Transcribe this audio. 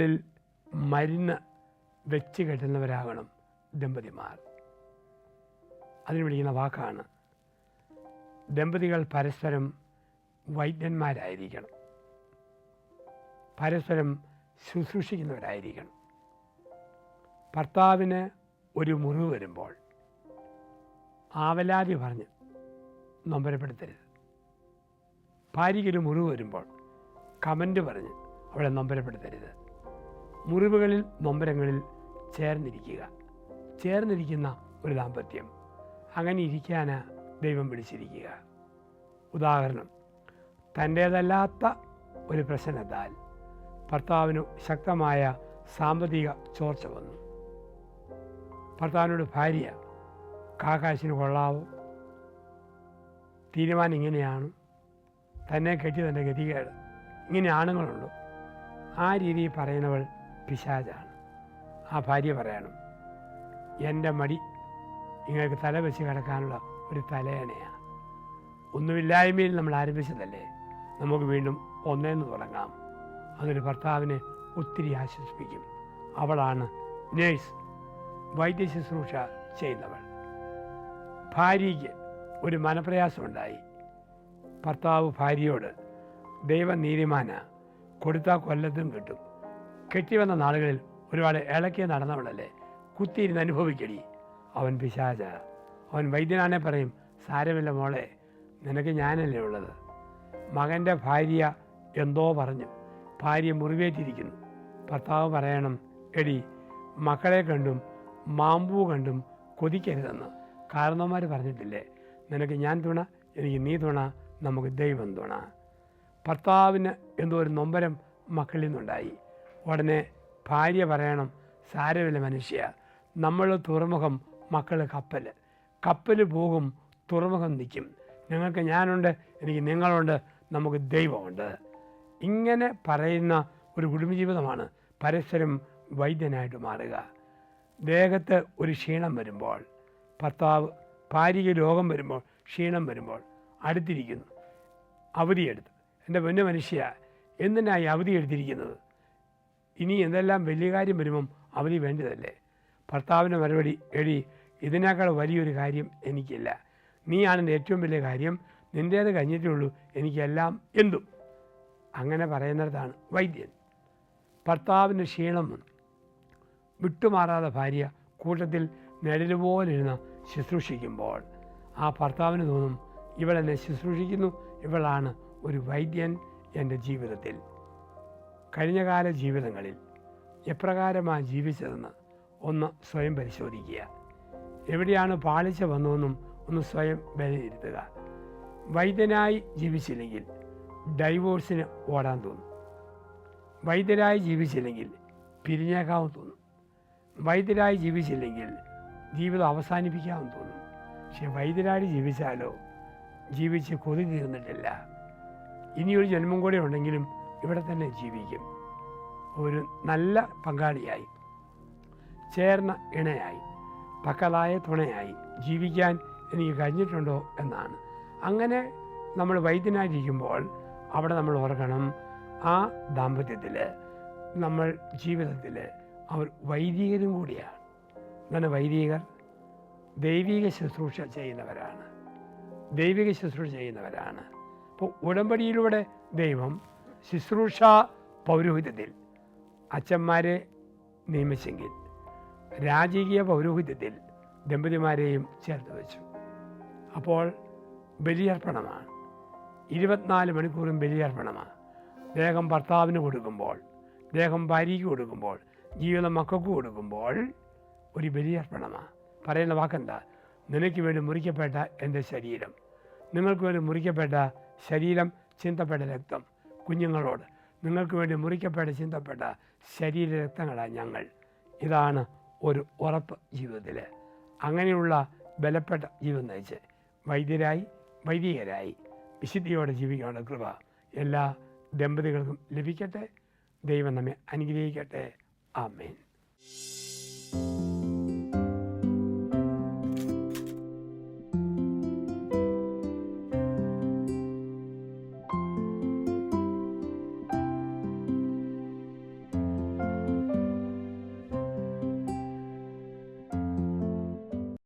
മുറിവുകളിൽ മരുന്ന് വെച്ച് കെട്ടുന്നവരാകണം ദമ്പതിമാർ. അതിന് വിളിക്കുന്ന വാക്കാണ് ദമ്പതികൾ പരസ്പരം വൈദ്യന്മാരായിരിക്കണം, പരസ്പരം ശുശ്രൂഷിക്കുന്നവരായിരിക്കണം. ഭർത്താവിന് ഒരു മുറിവ് വരുമ്പോൾ ആവലാതി പറഞ്ഞ് നൊമ്പരപ്പെടുത്തരുത്. ഭാര്യയ്ക്കൊരു മുറിവ് വരുമ്പോൾ കമൻ്റ് പറഞ്ഞ് അവളെ നൊമ്പരപ്പെടുത്തരുത്. മുറിവുകളിൽ നൊമ്പരങ്ങളിൽ ചേർന്നിരിക്കുന്ന ഒരു ദാമ്പത്യം, അങ്ങനെ ഇരിക്കാനാണ് ദൈവം വിളിച്ചിരിക്കുക. ഉദാഹരണം, തൻ്റേതല്ലാത്ത ഒരു പ്രശ്നത്താൽ ഭർത്താവിന് ശക്തമായ സാമ്പത്തിക ചോർച്ച വന്നു. ഭർത്താവിനോട് ഭാര്യ, കാശിന് കൊള്ളാവോ, തീരുമാനം ഇങ്ങനെയാണ്, തന്നെ കെട്ടി തൻ്റെ ഗതികേട്, ഇങ്ങനെ ആണുങ്ങളുണ്ടോ, ആ രീതിയിൽ പറയുന്നവൾ പിശാചാണ്. ആ ഭാര്യ പറയണം, എൻ്റെ മടി നിങ്ങൾക്ക് തല വെച്ച് കിടക്കാനുള്ള ഒരു തലയണയാണ്. ഒന്നുമില്ലായ്മയിൽ നമ്മൾ ആരംഭിച്ചതല്ലേ, നമുക്ക് വീണ്ടും ഒന്നേന്ന് തുടങ്ങാം. അതൊരു ഭർത്താവിനെ ഒത്തിരി ആശ്വസിപ്പിക്കും. അവളാണ് നേഴ്സ്, വൈദ്യ ശുശ്രൂഷ ചെയ്യുന്നവൾ. ഭാര്യയ്ക്ക് ഒരു മനപ്രയാസമുണ്ടായി. ഭർത്താവ് ഭാര്യയോട്, ദൈവനീതിമാന, കൊടുത്താൽ കൊല്ലത്തും കിട്ടും, കെട്ടിവന്ന നാളുകളിൽ ഒരുപാട് ഇളക്കി നടന്നവളല്ലേ, കുത്തിയിരുന്ന് അനുഭവിക്കടി. അവൻ പിശാച. അവൻ വൈദ്യനാണെ പറയും, സാരമില്ല മോളെ, നിനക്ക് ഞാനല്ലേ ഉള്ളത്. മകൻ്റെ ഭാര്യ എന്തോ പറഞ്ഞു, ഭാര്യ മുറിവേറ്റിരിക്കുന്നു. ഭർത്താവ് പറയണം, എടി മക്കളെ കണ്ടും മാമ്പൂ കണ്ടും കൊതിക്കരുതെന്ന് കാരണവന്മാർ പറഞ്ഞിട്ടില്ലേ, നിനക്ക് ഞാൻ തുണ, എനിക്ക് നീ തുണ, നമുക്ക് ദൈവം തുണ. ഭർത്താവിന് എന്തോ ഒരു നൊമ്പരം മക്കളിൽ നിന്നുണ്ടായി. ഉടനെ ഭാര്യ പറയണം, സാരമില്ല മനുഷ്യ, നമ്മൾ തുറമുഖം, മക്കൾ കപ്പൽ പോകും, തുറമുഖം നിൽക്കും, നിങ്ങൾക്ക് ഞാനുണ്ട്, എനിക്ക് നിങ്ങളുണ്ട്, നമുക്ക് ദൈവമുണ്ട്. ഇങ്ങനെ പറയുന്ന ഒരു കുടുംബജീവിതമാണ് പരസ്പരം വൈദ്യനായിട്ട് മാറുക. ദേഹത്ത് ഒരു ക്ഷീണം വരുമ്പോൾ, ഭർത്താവ് ഭാര്യയ്ക്ക് രോഗം വരുമ്പോൾ, ക്ഷീണം വരുമ്പോൾ അടുത്തിരിക്കുന്നു, അവധിയെടുത്ത്, എൻ്റെ പൊന്നു മനുഷ്യ എന്തിനായി അവധി എടുത്തിരിക്കുന്നത്, ഇനി എന്തെല്ലാം വലിയ കാര്യം വരുമ്പം അവധി വേണ്ടതല്ലേ. ഭർത്താവിൻ്റെ മറുപടി, എടി ഇതിനേക്കാൾ വലിയൊരു കാര്യം എനിക്കില്ല, നീയാണ് എൻ്റെ ഏറ്റവും വലിയ കാര്യം, നിൻ്റേത് കഴിഞ്ഞിട്ടേ ഉള്ളൂ എനിക്കെല്ലാം എന്തും. അങ്ങനെ പറയുന്നിടത്താണ് വൈദ്യൻ. ഭർത്താവിൻ്റെ ക്ഷീണം വിട്ടുമാറാതെ ഭാര്യ കൂട്ടത്തിൽ നിഴലുപോലെ ഇരുന്ന് ശുശ്രൂഷിക്കുമ്പോൾ ആ ഭർത്താവിന് തോന്നും, ഇവളെന്നെ ശുശ്രൂഷിക്കുന്നു, ഇവളാണ് ഒരു വൈദ്യൻ എൻ്റെ ജീവിതത്തിൽ. കഴിഞ്ഞകാല ജീവിതങ്ങളിൽ എപ്രകാരമാണ് ജീവിച്ചതെന്ന് ഒന്ന് സ്വയം പരിശോധിക്കുക. എവിടെയാണ് പാളിച്ച വന്നതെന്നും ഒന്ന് സ്വയം വിലയിരുത്തുക. വൈദ്യനായി ജീവിച്ചില്ലെങ്കിൽ ഡൈവോഴ്സിന് ഓടാൻ തോന്നും. വൈദ്യരായി ജീവിച്ചില്ലെങ്കിൽ പിരിഞ്ഞേക്കാവും തോന്നും. വൈദ്യരായി ജീവിച്ചില്ലെങ്കിൽ ജീവിതം അവസാനിപ്പിക്കാമെന്ന് തോന്നും. പക്ഷെ വൈദ്യരായി ജീവിച്ചാലോ, ജീവിച്ച് കൊതി തീർന്നിട്ടില്ല, ഇനിയൊരു ജന്മം കൂടെ ഉണ്ടെങ്കിലും ഇവിടെ തന്നെ ജീവിക്കും. ഒരു നല്ല പങ്കാളിയായി, ചേർന്ന ഇണയായി, പക്കലായ തുണയായി ജീവിക്കാൻ എനിക്ക് കഴിഞ്ഞിട്ടുണ്ടോ എന്നാണ്. അങ്ങനെ നമ്മൾ വൈദ്യനായിരിക്കുമ്പോൾ അവിടെ നമ്മൾ ഓർക്കണം, ആ ദാമ്പത്യത്തിൽ നമ്മൾ ജീവിതത്തിൽ അവർ വൈദികരും കൂടിയാണ്. അങ്ങനെ വൈദികർ ദൈവിക ശുശ്രൂഷ ചെയ്യുന്നവരാണ്. അപ്പോൾ ഉടമ്പടിയിലൂടെ ദൈവം ശുശ്രൂഷ പൗരോഹിത്യത്തിൽ അച്ഛന്മാരെ നിയമിച്ചെങ്കിൽ രാജകീയ പൗരോഹിത്യത്തിൽ ദമ്പതിമാരെയും ചേർത്ത് വെച്ചു. അപ്പോൾ ബലിയർപ്പണമാണ്, 24 മണിക്കൂറും ബലിയർപ്പണമാണ്. ദേഹം ഭർത്താവിന് കൊടുക്കുമ്പോൾ, ദേഹം ഭാര്യയ്ക്ക് കൊടുക്കുമ്പോൾ, ജീവിതം മക്കൾക്ക് കൊടുക്കുമ്പോൾ ഒരു ബലിയർപ്പണമാണ്. പറയുന്ന വാക്കെന്താ, നിനക്ക് വേണ്ടി മുറിക്കപ്പെട്ട എൻ്റെ ശരീരം, നിങ്ങൾക്ക് വേണ്ടി മുറിക്കപ്പെട്ട ശരീരം, ചിന്തപ്പെട്ട രക്തം, കുഞ്ഞുങ്ങളോട് നിങ്ങൾക്ക് വേണ്ടി മുറിക്കപ്പെട്ട ചിന്തപ്പെട്ട ശരീര രക്തങ്ങളാണ് ഞങ്ങൾ. ഇതാണ് ഒരു ഉറപ്പ് ജീവിതത്തിൽ. അങ്ങനെയുള്ള ബലപ്പെട്ട ജീവിതം നയിച്ച് വൈദികരായി വിശുദ്ധിയോടെ ജീവിക്കാനുള്ള കൃപ എല്ലാ ദമ്പതികൾക്കും ലഭിക്കട്ടെ. ദൈവം നമ്മെ അനുഗ്രഹിക്കട്ടെ. ആമേൻ.